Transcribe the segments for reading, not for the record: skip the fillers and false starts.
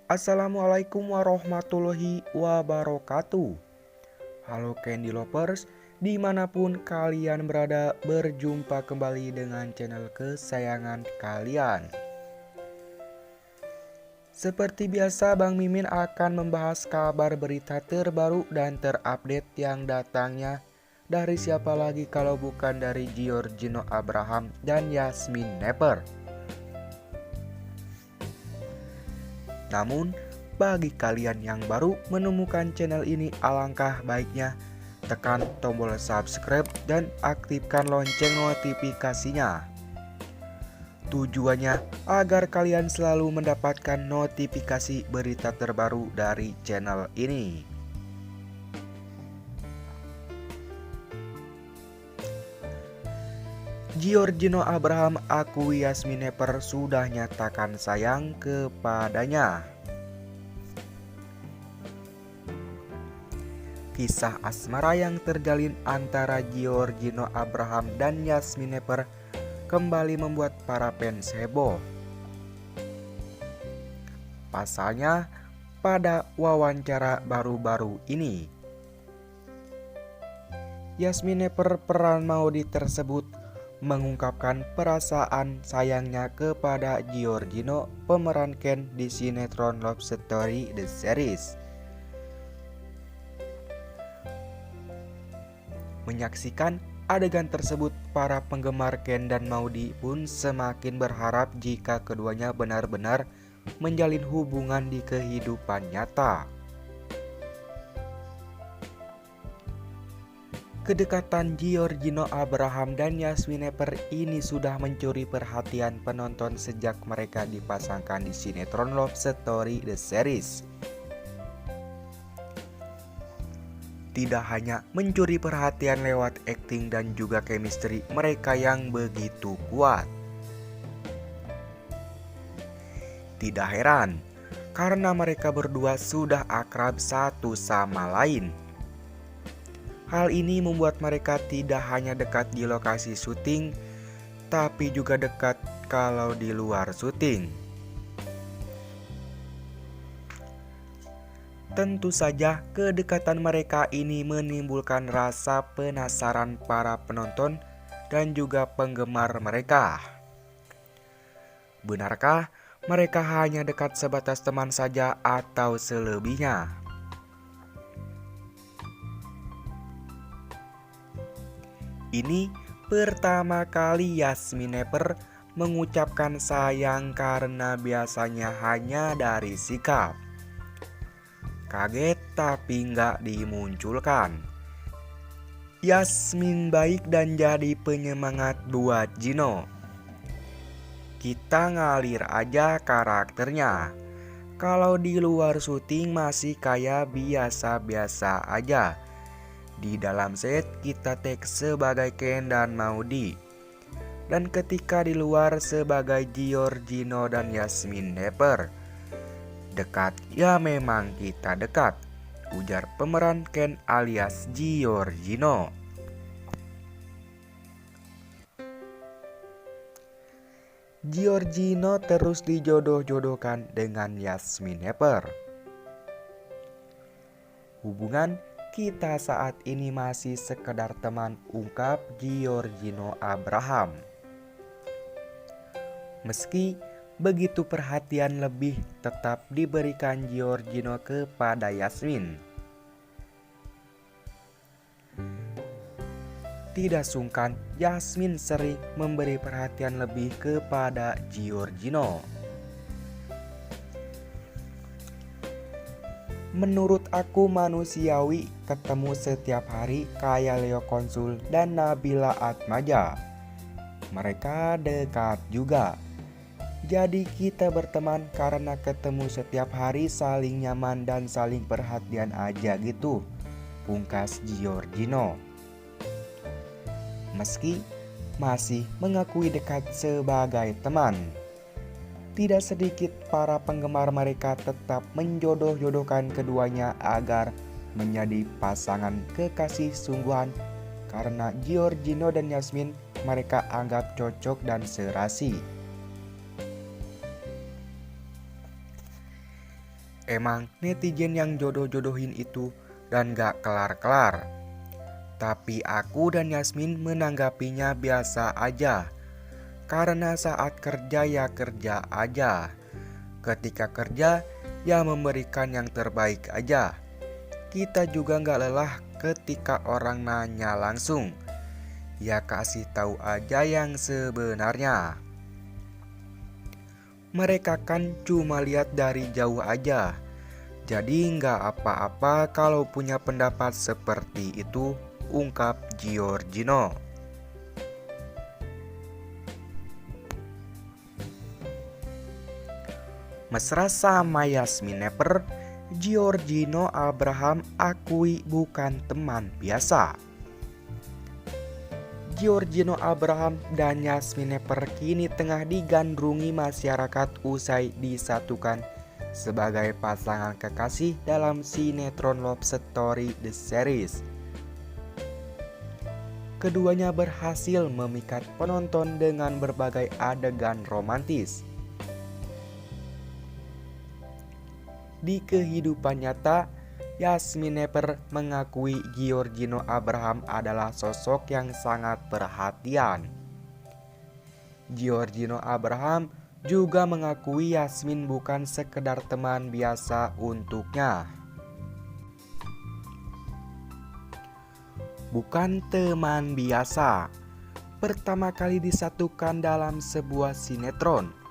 Assalamualaikum warahmatullahi wabarakatuh. Halo Candy Lovers, dimanapun kalian berada, berjumpa kembali dengan channel kesayangan kalian. Seperti biasa, Bang Mimin akan membahas kabar berita terbaru dan terupdate yang datangnya dari siapa lagi kalau bukan dari Giorgino Abraham dan Yasmin Nepper. Namun, bagi kalian yang baru menemukan channel ini, alangkah baiknya tekan tombol subscribe dan aktifkan lonceng notifikasinya. Tujuannya agar kalian selalu mendapatkan notifikasi berita terbaru dari channel ini. Giorgino Abraham akui Yasmin Nepper sudah nyatakan sayang kepadanya. Kisah asmara yang terjalin antara Giorgino Abraham dan Yasmin Nepper kembali membuat para fans heboh. Pasalnya, pada wawancara baru-baru ini, Yasmin Nepper peran Maudy tersebut mengungkapkan perasaan sayangnya kepada Giorgino, pemeran Ken di sinetron Love Story The Series. Menyaksikan adegan tersebut, para penggemar Ken dan Maudy pun semakin berharap jika keduanya benar-benar menjalin hubungan di kehidupan nyata. Kedekatan Giorgino Abraham dan Yasmin Nepper ini sudah mencuri perhatian penonton sejak mereka dipasangkan di sinetron Love Story The Series. Tidak hanya mencuri perhatian lewat akting dan juga chemistry mereka yang begitu kuat. Tidak heran, karena mereka berdua sudah akrab satu sama lain. Hal ini membuat mereka tidak hanya dekat di lokasi syuting, tapi juga dekat kalau di luar syuting. Tentu saja kedekatan mereka ini menimbulkan rasa penasaran para penonton dan juga penggemar mereka. Benarkah mereka hanya dekat sebatas teman saja atau selebihnya? Ini pertama kali Yasmin Nepper mengucapkan sayang karena biasanya hanya dari sikap. Kaget tapi nggak dimunculkan. Yasmin baik dan jadi penyemangat buat Gino. Kita ngalir aja karakternya. Kalau di luar syuting masih kayak biasa-biasa aja. Di dalam set kita take sebagai Ken dan Maudy, dan ketika di luar sebagai Giorgino dan Yasmin Nepper. Dekat ya memang kita dekat, ujar pemeran Ken alias Giorgino. Giorgino terus dijodoh-jodohkan dengan Yasmin Nepper. Hubungan kita saat ini masih sekedar teman, ungkap Giorgino Abraham. Meski begitu, perhatian lebih tetap diberikan Giorgino kepada Yasmin. Tidak sungkan, Yasmin sering memberi perhatian lebih kepada Giorgino. Menurut aku manusiawi ketemu setiap hari kayak Leo Konsul dan Nabila Atmaja. Mereka dekat juga. Jadi kita berteman karena ketemu setiap hari, saling nyaman dan saling perhatian aja gitu, pungkas Giorgino. Meski masih mengakui dekat sebagai teman, tidak sedikit para penggemar mereka tetap menjodoh-jodohkan keduanya agar menjadi pasangan kekasih sungguhan karena Giorgino dan Yasmin mereka anggap cocok dan serasi. Emang netizen yang jodoh-jodohin itu dan gak kelar-kelar. Tapi aku dan Yasmin menanggapinya biasa aja. Karena saat kerja ya kerja aja. Ketika kerja ya memberikan yang terbaik aja. Kita juga gak lelah ketika orang nanya langsung. Ya kasih tahu aja yang sebenarnya. Mereka kan cuma lihat dari jauh aja. Jadi nggak apa-apa kalau punya pendapat seperti itu, ungkap Giorgino. Mesra sama Yasmin Nepper, Giorgino Abraham akui bukan teman biasa. Giorgino Abraham dan Yasmin Nepper kini tengah digandrungi masyarakat usai disatukan sebagai pasangan kekasih dalam sinetron Love Story The Series. Keduanya berhasil memikat penonton dengan berbagai adegan romantis. Di kehidupan nyata, Yasmin Nepper mengakui Giorgino Abraham adalah sosok yang sangat perhatian. Giorgino Abraham juga mengakui Yasmin bukan sekedar teman biasa untuknya. Bukan teman biasa, pertama kali disatukan dalam sebuah sinetron.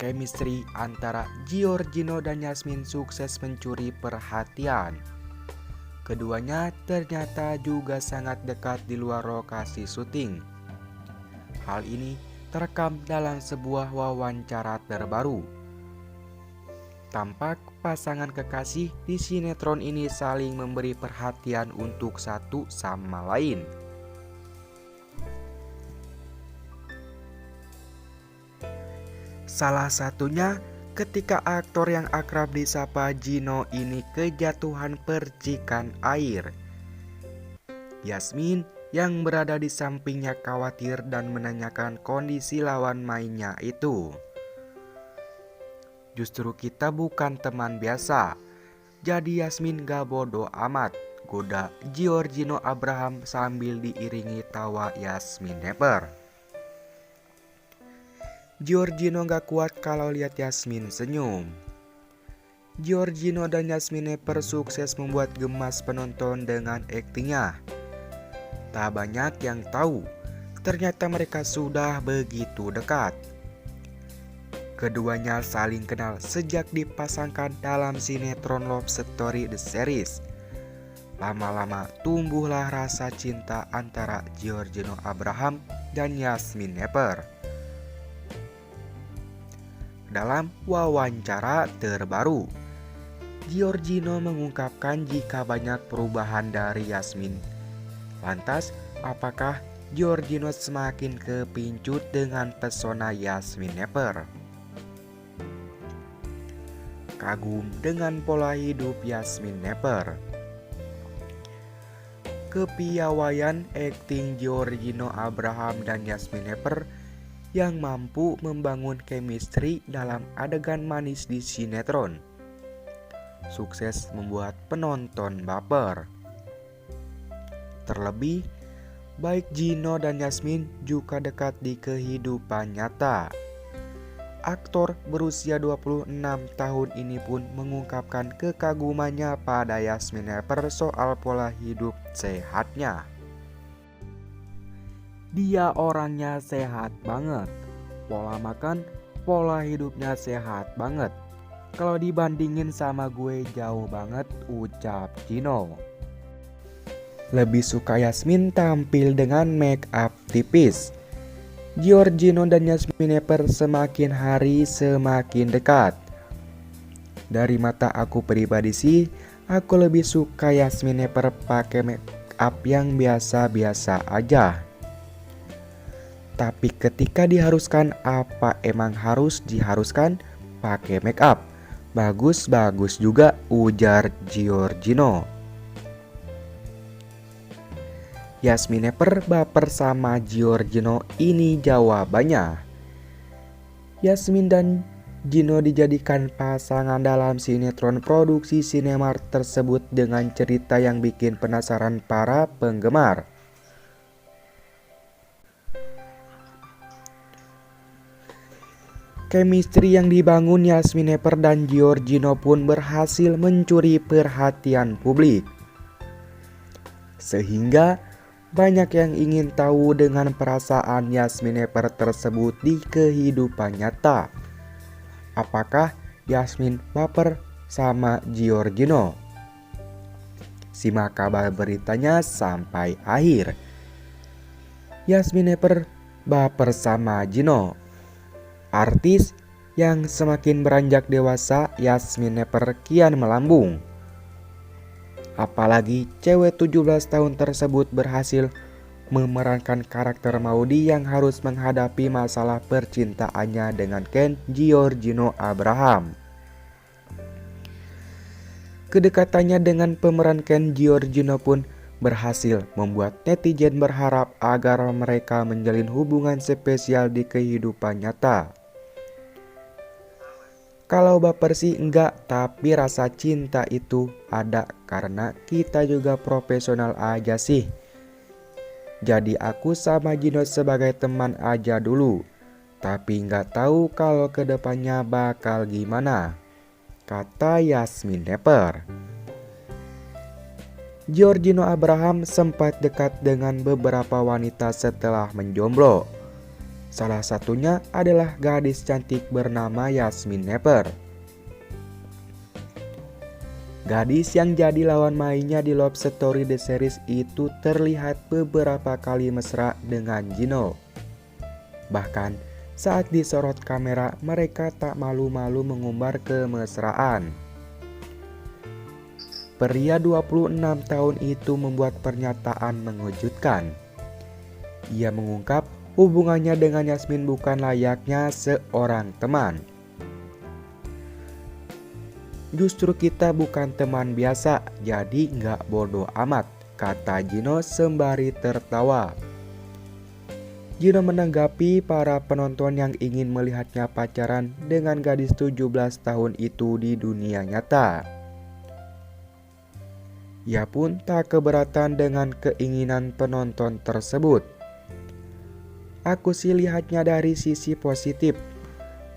Chemistry antara Giorgino dan Yasmin sukses mencuri perhatian. Keduanya ternyata juga sangat dekat di luar lokasi syuting. Hal ini terekam dalam sebuah wawancara terbaru. Tampak pasangan kekasih di sinetron ini saling memberi perhatian untuk satu sama lain. Salah satunya ketika aktor yang akrab disapa Gino ini kejatuhan percikan air. Yasmin yang berada di sampingnya khawatir dan menanyakan kondisi lawan mainnya itu. Justru kita bukan teman biasa, jadi Yasmin gak bodoh amat, goda Giorgino Abraham sambil diiringi tawa Yasmin Nepper. Giorgino gak kuat kalau lihat Yasmin senyum. Giorgino dan Yasmin Nepper sukses membuat gemas penonton dengan aktingnya. Tak banyak yang tahu, ternyata mereka sudah begitu dekat. Keduanya saling kenal sejak dipasangkan dalam sinetron Love Story The Series. Lama-lama tumbuhlah rasa cinta antara Giorgino Abraham dan Yasmin Nepper. Dalam wawancara terbaru, Giorgino mengungkapkan jika banyak perubahan dari Yasmin. Lantas, apakah Giorgino semakin kepincut dengan pesona Yasmin Nepper? Kagum dengan pola hidup Yasmin Nepper. Kepiawaian akting Giorgino Abraham dan Yasmin Nepper yang mampu membangun chemistry dalam adegan manis di sinetron. Sukses membuat penonton baper. Terlebih, baik Gino dan Yasmin juga dekat di kehidupan nyata. Aktor berusia 26 tahun ini pun mengungkapkan kekagumannya pada Yasmin Nepper soal pola hidup sehatnya. Dia orangnya sehat banget, pola makan, pola hidupnya sehat banget. Kalau dibandingin sama gue jauh banget, ucap Gino. Lebih suka Yasmin tampil dengan make up tipis. Giorgino dan Yasmin Nepper semakin hari semakin dekat. Dari mata aku pribadi sih, aku lebih suka Yasmin Nepper pakai make up yang biasa-biasa aja. Tapi ketika diharuskan, apa emang harus diharuskan pakai make up? Bagus-bagus juga, ujar Giorgino. Yasmin Nepper baper sama Giorgino, ini jawabannya. Yasmin dan Gino dijadikan pasangan dalam sinetron produksi Sinemart tersebut dengan cerita yang bikin penasaran para penggemar. Chemistry yang dibangun Yasmin Nepper dan Giorgino pun berhasil mencuri perhatian publik. Sehingga banyak yang ingin tahu dengan perasaan Yasmin Nepper tersebut di kehidupan nyata. Apakah Yasmin baper sama Giorgino? Simak kabar beritanya sampai akhir. Yasmin Nepper baper sama Gino. Artis yang semakin beranjak dewasa, Yasmin Nepper kian melambung. Apalagi cewek 17 tahun tersebut berhasil memerankan karakter Maudy yang harus menghadapi masalah percintaannya dengan Ken Giorgino Abraham. Kedekatannya dengan pemeran Ken Giorgino pun berhasil membuat netizen berharap agar mereka menjalin hubungan spesial di kehidupan nyata. Kalau baper sih enggak, tapi rasa cinta itu ada karena kita juga profesional aja sih. Jadi aku sama Gino sebagai teman aja dulu, tapi nggak tahu kalau kedepannya bakal gimana, kata Yasmin Nepper. Giorgino Abraham sempat dekat dengan beberapa wanita setelah menjomblo. Salah satunya adalah gadis cantik bernama Yasmin Nepper. Gadis yang jadi lawan mainnya di Love Story The Series itu terlihat beberapa kali mesra dengan Gino. Bahkan saat disorot kamera mereka tak malu-malu mengumbar kemesraan. Pria 26 tahun itu membuat pernyataan mengejutkan. Ia mengungkap hubungannya dengan Yasmin bukan layaknya seorang teman. Justru kita bukan teman biasa, jadi nggak bodoh amat, kata Gino sembari tertawa. Gino menanggapi para penonton yang ingin melihatnya pacaran dengan gadis 17 tahun itu di dunia nyata. Ia pun tak keberatan dengan keinginan penonton tersebut. Aku sih lihatnya dari sisi positif.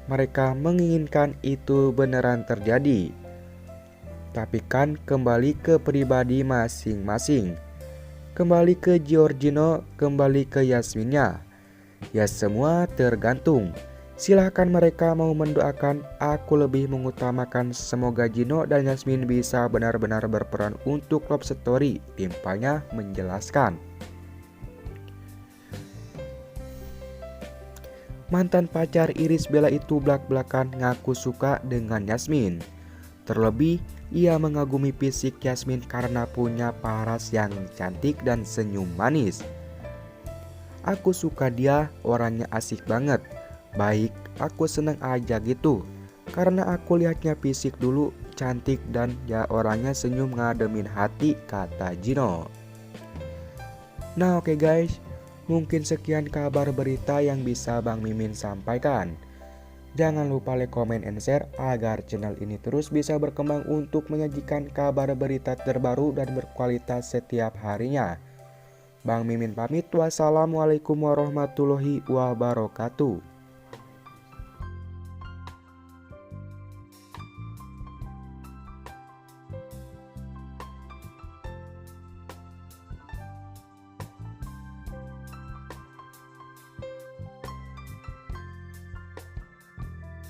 Mereka menginginkan itu beneran terjadi. Tapi kan kembali ke pribadi masing-masing. Kembali ke Giorgino, kembali ke Yasminnya. Ya semua tergantung. Silahkan mereka mau mendoakan, aku lebih mengutamakan semoga Gino dan Yasmin bisa benar-benar berperan untuk Love Story, timpalnya menjelaskan. Mantan pacar Irish Bella itu belak-belakan ngaku suka dengan Yasmin. Terlebih, ia mengagumi fisik Yasmin karena punya paras yang cantik dan senyum manis. Aku suka dia, orangnya asik banget. Baik, aku seneng aja gitu. Karena aku lihatnya fisik dulu, cantik dan ya orangnya senyum ngademin hati, kata Gino. Nah oke guys, mungkin sekian kabar berita yang bisa Bang Mimin sampaikan. Jangan lupa like, comment, and share agar channel ini terus bisa berkembang untuk menyajikan kabar berita terbaru dan berkualitas setiap harinya. Bang Mimin pamit, wassalamualaikum warahmatullahi wabarakatuh.